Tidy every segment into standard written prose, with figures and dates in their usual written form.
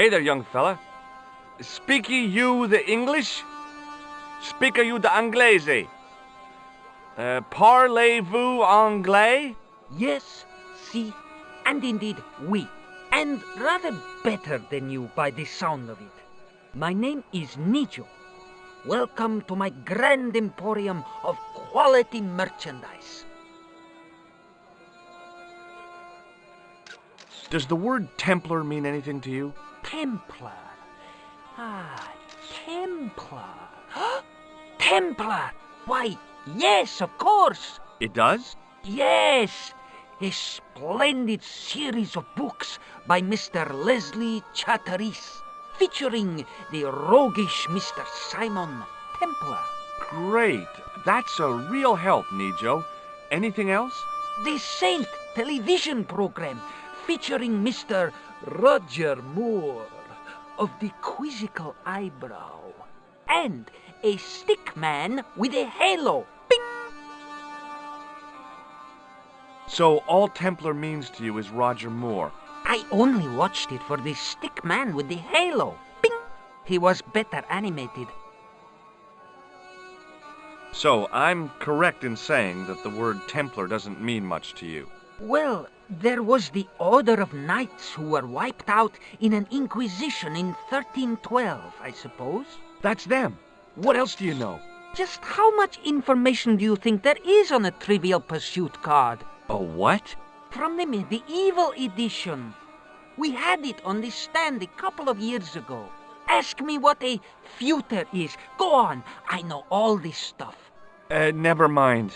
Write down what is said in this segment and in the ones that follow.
Hey there, young fella. Speak ye you the English? Speak you the Anglais? Parlez-vous anglais? Yes, si, and indeed oui, and rather better than you by the sound of it. My name is Nijo. Welcome to my grand emporium of quality merchandise. Does the word Templar mean anything to you? Templar. Ah, Templar. Templar! Why, yes, of course. It does? Yes, a splendid series of books by Mr. Leslie Chatteris, featuring the roguish Mr. Simon Templar. Great. That's a real help, Nijo. Anything else? The Saint television program, featuring Mr. Roger Moore of the quizzical eyebrow, and a stick man with a halo. Bing! So all Templar means to you is Roger Moore. I only watched it for the stick man with the halo. Bing! He was better animated. So I'm correct in saying that the word Templar doesn't mean much to you. Well, there was the Order of Knights who were wiped out in an Inquisition in 1312, I suppose. That's them. What else do you know? Just how much information do you think there is on a Trivial Pursuit card? A what? From the medieval edition. We had it on the stand a couple of years ago. Ask me what a feuter is. Go on, I know all this stuff. Never mind.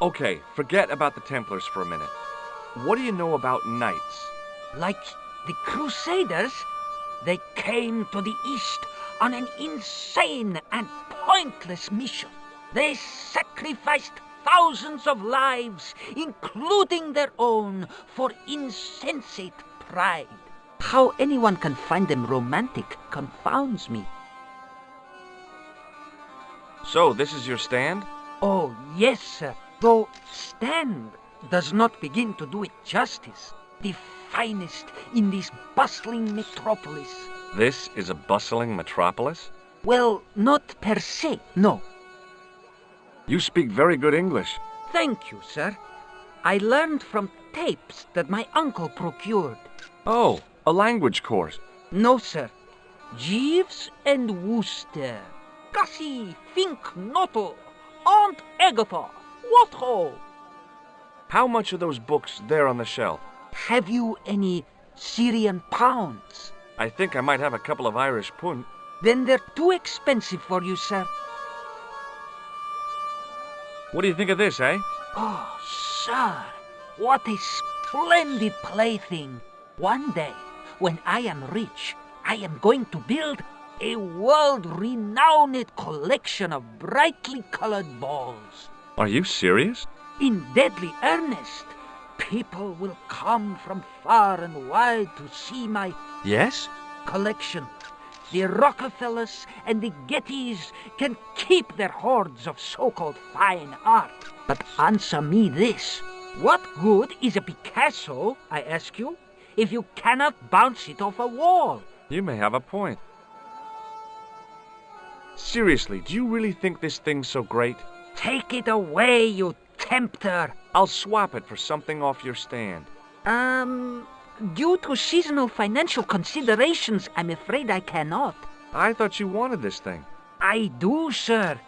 Okay, forget about the Templars for a minute. What do you know about knights? Like the Crusaders, they came to the East on an insane and pointless mission. They sacrificed thousands of lives, including their own, for insensate pride. How anyone can find them romantic confounds me. So, this is your stand? Oh, yes, sir. Though stand does not begin to do it justice. The finest in this bustling metropolis. This is a bustling metropolis? Well, not per se, no. You speak very good English. Thank you, sir. I learned from tapes that my uncle procured. Oh, a language course. No, sir. Jeeves and Wooster. Gussie, Fink, Noto, Aunt Agatha. What ho? How much are those books there on the shelf? Have you any Syrian pounds? I think I might have a couple of Irish pund. Then they're too expensive for you, sir. What do you think of this, eh? Oh, sir, what a splendid plaything. One day, when I am rich, I am going to build a world-renowned collection of brightly colored balls. Are you serious? In deadly earnest. People will come from far and wide to see my Yes? collection. The Rockefellers and the Gettys can keep their hoards of so-called fine art. But answer me this. What good is a Picasso, I ask you, if you cannot bounce it off a wall? You may have a point. Seriously, do you really think this thing's so great? Take it away, you tempter. I'll swap it for something off your stand. Due to seasonal financial considerations, I'm afraid I cannot. I thought you wanted this thing. I do, sir.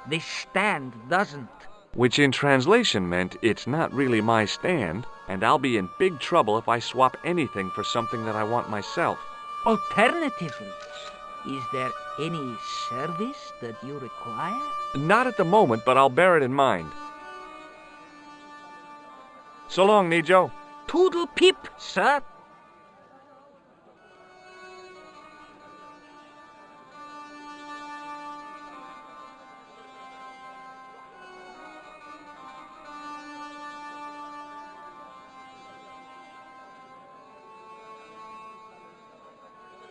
The stand doesn't. Which in translation meant it's not really my stand, and I'll be in big trouble if I swap anything for something that I want myself. Alternatively, is there any service that you require? Not at the moment, but I'll bear it in mind. So long, Nijo. Toodle pip, sir.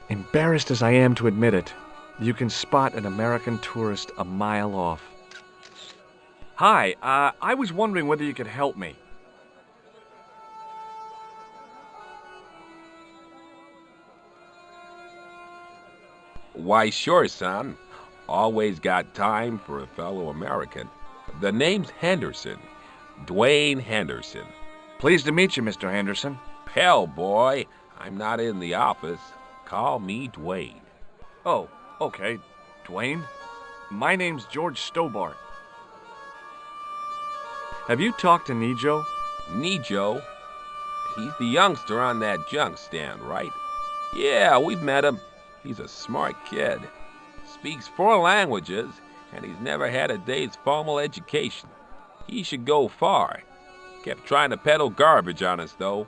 Embarrassed as I am to admit it, you can spot an American tourist a mile off. Hi, I was wondering whether you could help me. Why, sure, son. Always got time for a fellow American. The name's Henderson. Dwayne Henderson. Pleased to meet you, Mr. Henderson. Hell, boy, I'm not in the office. Call me Dwayne. Oh, okay. Dwayne? My name's George Stobbart. Have you talked to Nijo? Nijo? He's the youngster on that junk stand, right? Yeah, we've met him. He's a smart kid. Speaks 4 languages, and he's never had a day's formal education. He should go far. Kept trying to peddle garbage on us, though.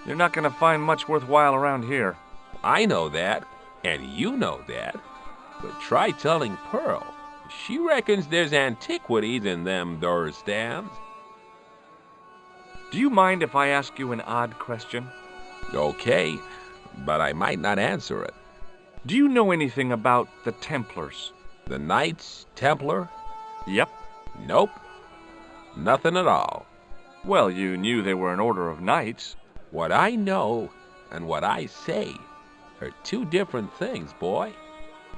You're not going to find much worthwhile around here. I know that, and you know that. But try telling Pearl. She reckons there's antiquities in them there stands. Do you mind if I ask you an odd question? Okay, but I might not answer it. Do you know anything about the Templars? The Knights Templar? Yep. Nope. Nothing at all. Well, you knew they were an order of knights. What I know and what I say are 2 different things, boy.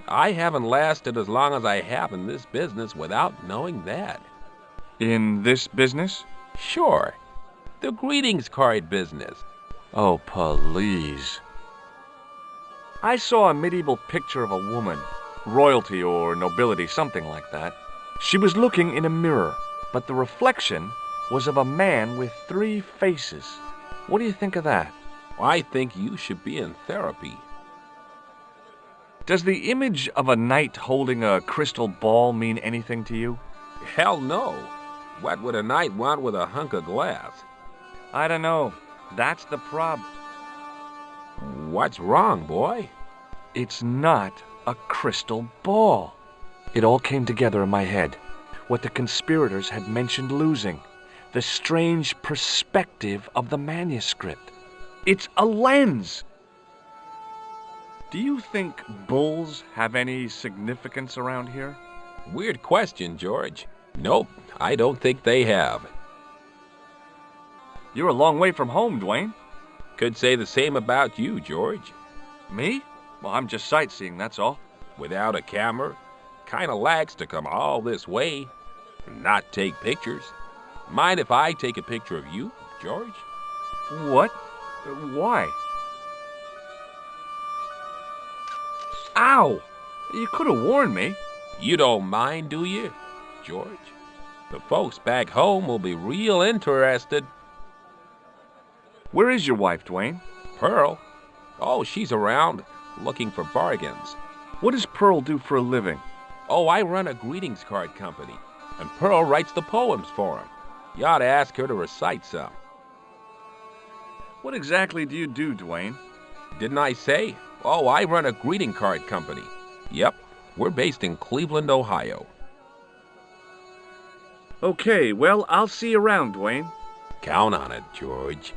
I haven't lasted as long as I have in this business without knowing that. In this business? Sure. The greetings card business. Oh, please. I saw a medieval picture of a woman, royalty or nobility, something like that. She was looking in a mirror, but the reflection was of a man with 3 faces. What do you think of that? I think you should be in therapy. Does the image of a knight holding a crystal ball mean anything to you? Hell no. What would a knight want with a hunk of glass? I don't know. That's the problem. What's wrong, boy? It's not a crystal ball. It all came together in my head. What the conspirators had mentioned losing. The strange perspective of the manuscript. It's a lens. Do you think bulls have any significance around here? Weird question, George. Nope, I don't think they have. You're a long way from home, Dwayne. Could say the same about you, George. Me? Well, I'm just sightseeing, that's all. Without a camera, kinda lax to come all this way and not take pictures. Mind if I take a picture of you, George? What? Why? Ow! You could have warned me. You don't mind, do you, George? The folks back home will be real interested. Where is your wife, Dwayne? Pearl? Oh, she's around, looking for bargains. What does Pearl do for a living? Oh, I run a greetings card company, and Pearl writes the poems for 'em. You ought to ask her to recite some. What exactly do you do, Dwayne? Didn't I say? Oh, I run a greeting card company. Yep, we're based in Cleveland, Ohio. Okay, well, I'll see you around, Dwayne. Count on it, George.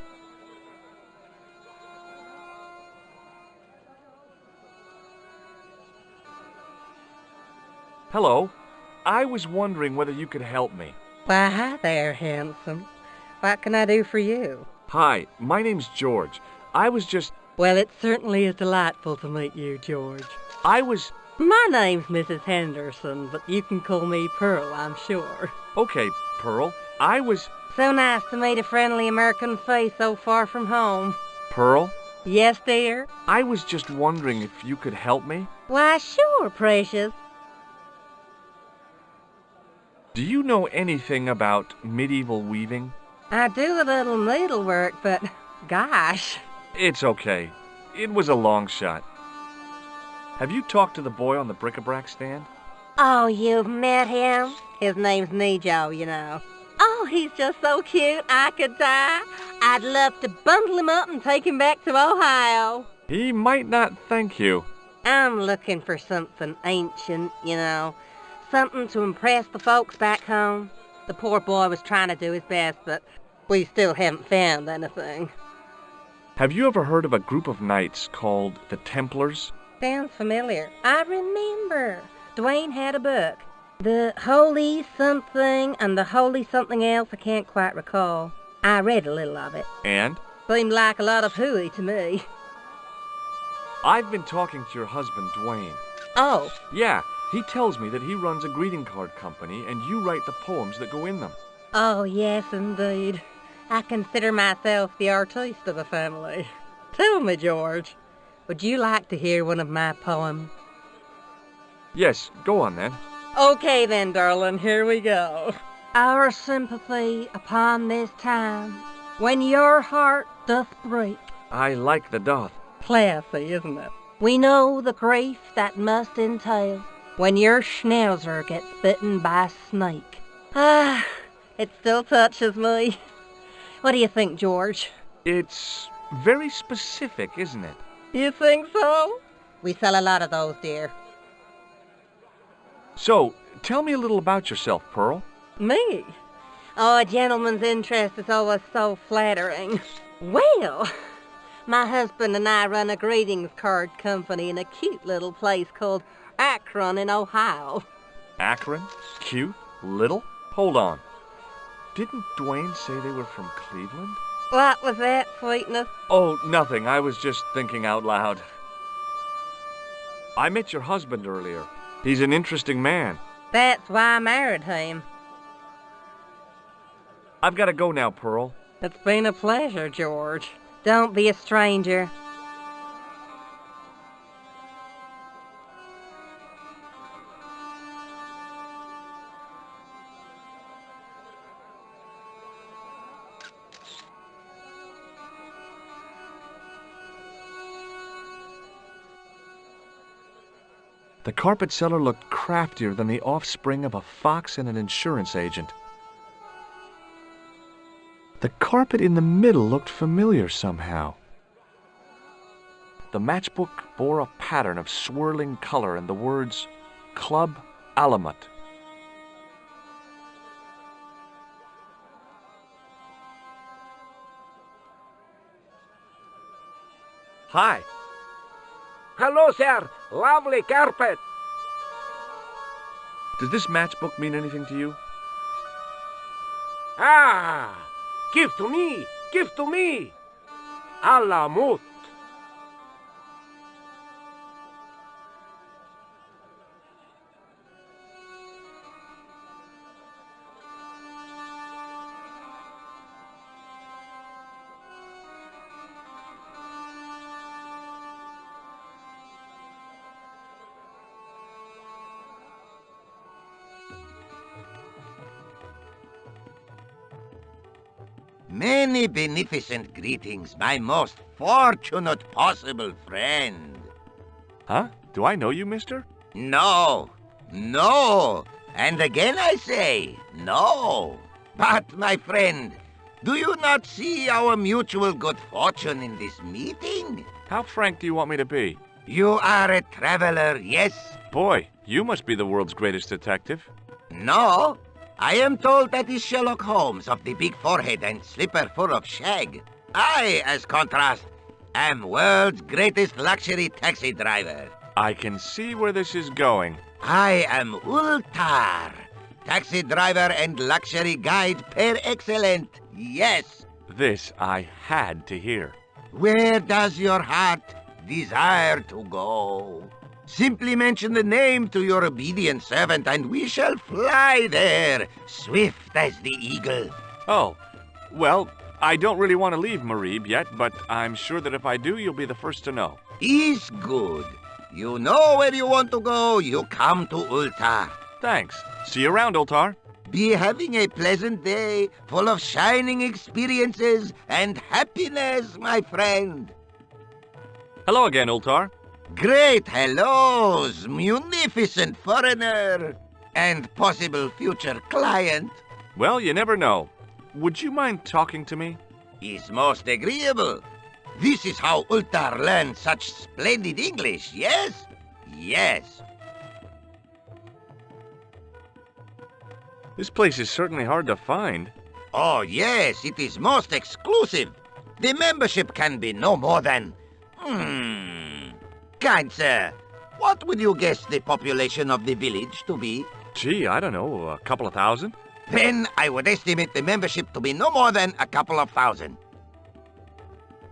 Hello. I was wondering whether you could help me. Why, hi there, handsome. What can I do for you? Hi, my name's George. I was just... Well, it certainly is delightful to meet you, George. My name's Mrs. Henderson, but you can call me Pearl, I'm sure. Okay, Pearl. I was... So nice to meet a friendly American face so far from home. Pearl? Yes, dear? I was just wondering if you could help me. Why, sure, precious. Do you know anything about medieval weaving? I do a little needlework, but gosh. It's okay. It was a long shot. Have you talked to the boy on the bric-a-brac stand? Oh, you've met him? His name's Nijo, you know. Oh, he's just so cute, I could die. I'd love to bundle him up and take him back to Ohio. He might not thank you. I'm looking for something ancient, you know. Something to impress the folks back home. The poor boy was trying to do his best, but we still haven't found anything. Have you ever heard of a group of knights called the Templars? Sounds familiar. I remember. Dwayne had a book. The Holy Something and the Holy Something Else, I can't quite recall. I read a little of it. And? Seemed like a lot of hooey to me. I've been talking to your husband, Dwayne. Oh, Yeah, he tells me that he runs a greeting card company and you write the poems that go in them. oh yes indeed. I consider myself the artiste of the family. Tell me, George, would you like to hear one of my poems? Yes, go on then. Okay then, darling, here we go. Our sympathy upon this time, when your heart doth break. I like the doth. Classy, isn't it? We know the grief that must entail when your schnauzer gets bitten by a snake. Ah, it still touches me. What do you think, George? It's very specific, isn't it? You think so? We sell a lot of those, dear. So, tell me a little about yourself, Pearl. Me? Oh, a gentleman's interest is always so flattering. Well, my husband and I run a greetings card company in a cute little place called Akron in Ohio. Akron? Cute? Little? Hold on. Didn't Dwayne say they were from Cleveland? What was that, sweetness? Oh, nothing. I was just thinking out loud. I met your husband earlier. He's an interesting man. That's why I married him. I've got to go now, Pearl. It's been a pleasure, George. Don't be a stranger. The carpet seller looked craftier than the offspring of a fox and an insurance agent. The carpet in the middle looked familiar somehow. The matchbook bore a pattern of swirling color and the words, Club Alamut. Hi. Hello, sir. Lovely carpet. Does this matchbook mean anything to you? Ah, give to me. Give to me. Alamut. Many beneficent greetings, my most fortunate possible friend. Huh? Do I know you, mister? No, no, and again I say, no. But, my friend, do you not see our mutual good fortune in this meeting? How frank do you want me to be? You are a traveler, yes? Boy, you must be the world's greatest detective. No, I am told that is Sherlock Holmes of the big forehead and slipper full of shag. I, as contrast, am world's greatest luxury taxi driver. I can see where this is going. I am Ultar, taxi driver and luxury guide per excellent. Yes. This I had to hear. Where does your heart desire to go? Simply mention the name to your obedient servant, and we shall fly there, swift as the eagle. Oh, well, I don't really want to leave Marib yet, but I'm sure that if I do, you'll be the first to know. Is good. You know where you want to go, you come to Ultar. Thanks. See you around, Ultar. Be having a pleasant day, full of shining experiences and happiness, my friend. Hello again, Ultar. Great hellos, munificent foreigner, and possible future client. Well, you never know. Would you mind talking to me? Is most agreeable. This is how Ultar learned such splendid English, yes? Yes. This place is certainly hard to find. Oh, yes, it is most exclusive. The membership can be no more than... Kind sir, what would you guess the population of the village to be? Gee, I don't know, a couple of thousand? Then I would estimate the membership to be no more than a couple of thousand.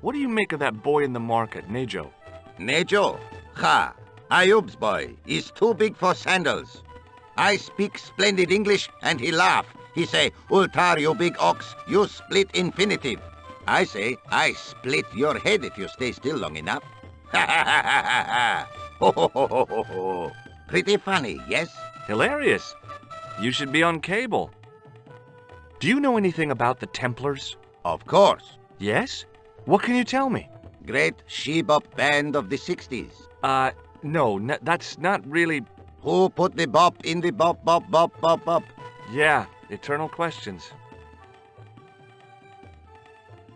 What do you make of that boy in the market, Nejo? Nejo? Ha! Ayub's boy is too big for sandals. I speak splendid English, and he laugh. He say, Ultar, you big ox, you split infinitive. I say, I split your head if you stay still long enough. Ha ha ha ha ha ha. Ho ho ho ho ho ho. Pretty funny, yes? Hilarious. You should be on cable. Do you know anything about the Templars? Of course. Yes? What can you tell me? Great she-bop band of the 60s. No, that's not really... Who put the bop in the bop bop bop bop bop? Yeah, eternal questions.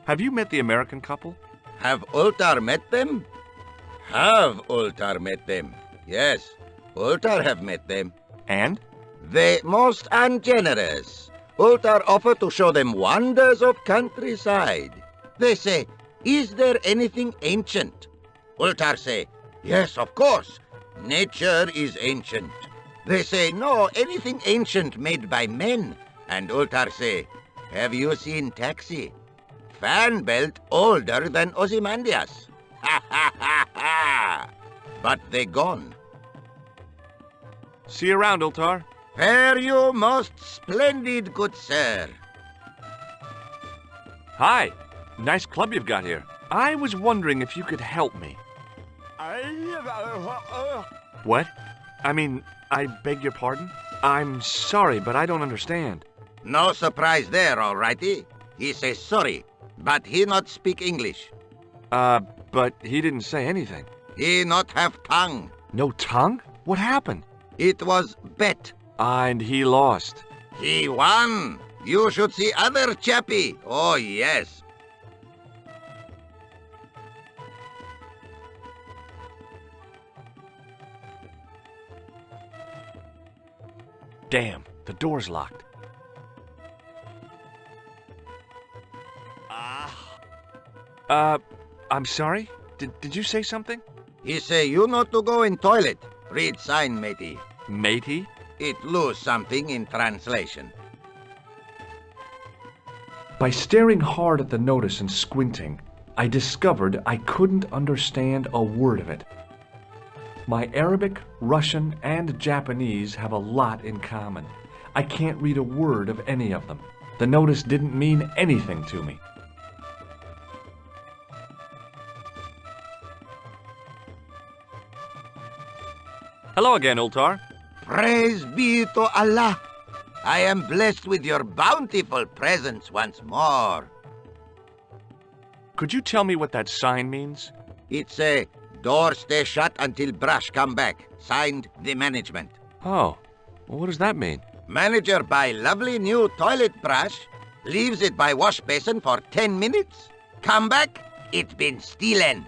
Have you met the American couple? Have Ultar met them? Have Ultar met them? Yes, Ultar have met them. And? They most ungenerous. Ultar offer to show them wonders of countryside. They say, is there anything ancient? Ultar say, yes, of course. Nature is ancient. They say, no, anything ancient made by men. And Ultar say, have you seen Taxi? Fan belt older than Ozymandias. Ha ha ha ha! But they gone. See you around, Ultar. Fare you most splendid, good sir. Hi. Nice club you've got here. I was wondering if you could help me. What? I mean, I beg your pardon? I'm sorry, but I don't understand. No surprise there, all righty. He says sorry, but he not speak English. But he didn't say anything. He not have tongue. No tongue? What happened? It was bet. And he lost. He won. You should see other chappie. Oh, yes. Damn, the door's locked. I'm sorry? Did you say something? He say you not to go in toilet. Read sign, matey. Matey? It lose something in translation. By staring hard at the notice and squinting, I discovered I couldn't understand a word of it. My Arabic, Russian, and Japanese have a lot in common. I can't read a word of any of them. The notice didn't mean anything to me. Hello again, Ultar. Praise be to Allah. I am blessed with your bountiful presence once more. Could you tell me what that sign means? It's a door stay shut until brush come back. Signed, the management. Oh, well, what does that mean? Manager buy lovely new toilet brush, leaves it by wash basin for 10 minutes. Come back, it been stolen.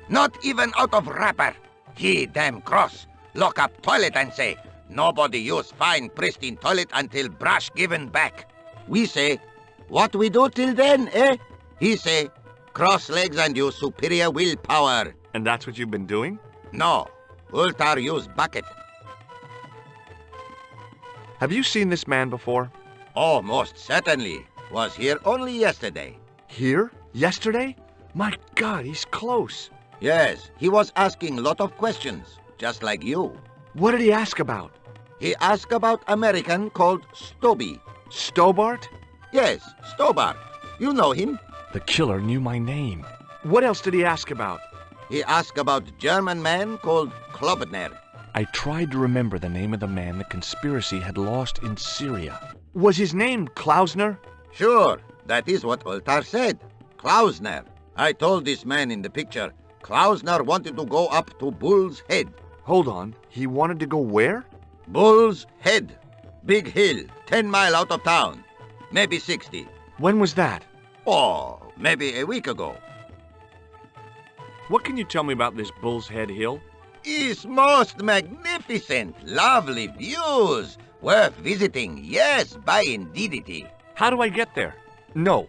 Not even out of wrapper. He damn cross. Lock up toilet and say, nobody use fine pristine toilet until brush given back. We say, what we do till then, eh? He say, cross legs and use superior willpower. And that's what you've been doing? No, Ultar use bucket. Have you seen this man before? Oh, most certainly. Was here only yesterday. Here? Yesterday? My God, he's close. Yes, he was asking lot of questions, just like you. What did he ask about? He asked about American called Stobby. Stobbart? Yes, Stobbart. You know him. The killer knew my name. What else did he ask about? He asked about German man called Klobner. I tried to remember the name of the man the conspiracy had lost in Syria. Was his name Klausner? Sure, that is what Ultar said. Klausner. I told this man in the picture, Klausner wanted to go up to Bull's Head. Hold on, he wanted to go where? Bull's Head. Big hill, 10 mile out of town. Maybe 60. When was that? Oh, maybe a week ago. What can you tell me about this Bull's Head Hill? It's most magnificent. Lovely views. Worth visiting. Yes, by indeedity. How do I get there? No.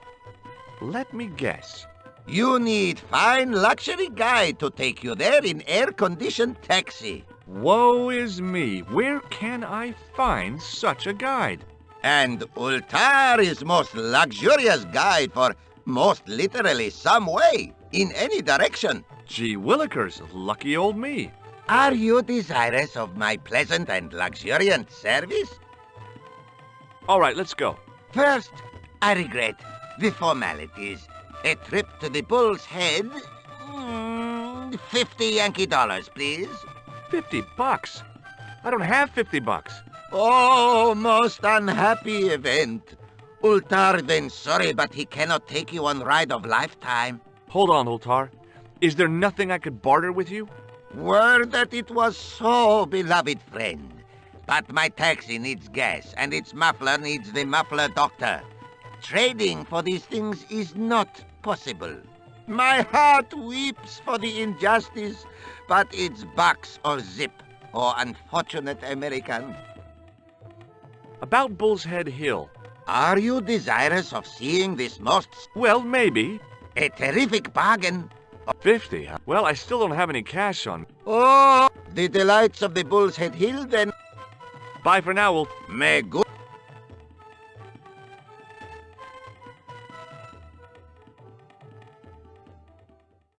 Let me guess. You need fine luxury guide to take you there in air-conditioned taxi. Woe is me. Where can I find such a guide? And Ultar is most luxurious guide for most literally some way, in any direction. Gee willikers, lucky old me. Are you desirous of my pleasant and luxuriant service? All right, let's go. First, I regret the formalities. A trip to the Bull's Head. 50 Yankee dollars, please. $50? I don't have $50. Oh, most unhappy event. Ultar then sorry, but he cannot take you on ride of lifetime. Hold on, Ultar. Is there nothing I could barter with you? Word that it was so, beloved friend. But my taxi needs gas, and its muffler needs the muffler doctor. Trading for these things is not possible. My heart weeps for the injustice, but it's bucks or zip, or unfortunate American. About Bull's Head Hill. Are you desirous of seeing this most... Well, maybe. A terrific bargain. 50, huh? Well, I still don't have any cash on. Oh, the delights of the Bull's Head Hill, then. Bye for now, May good...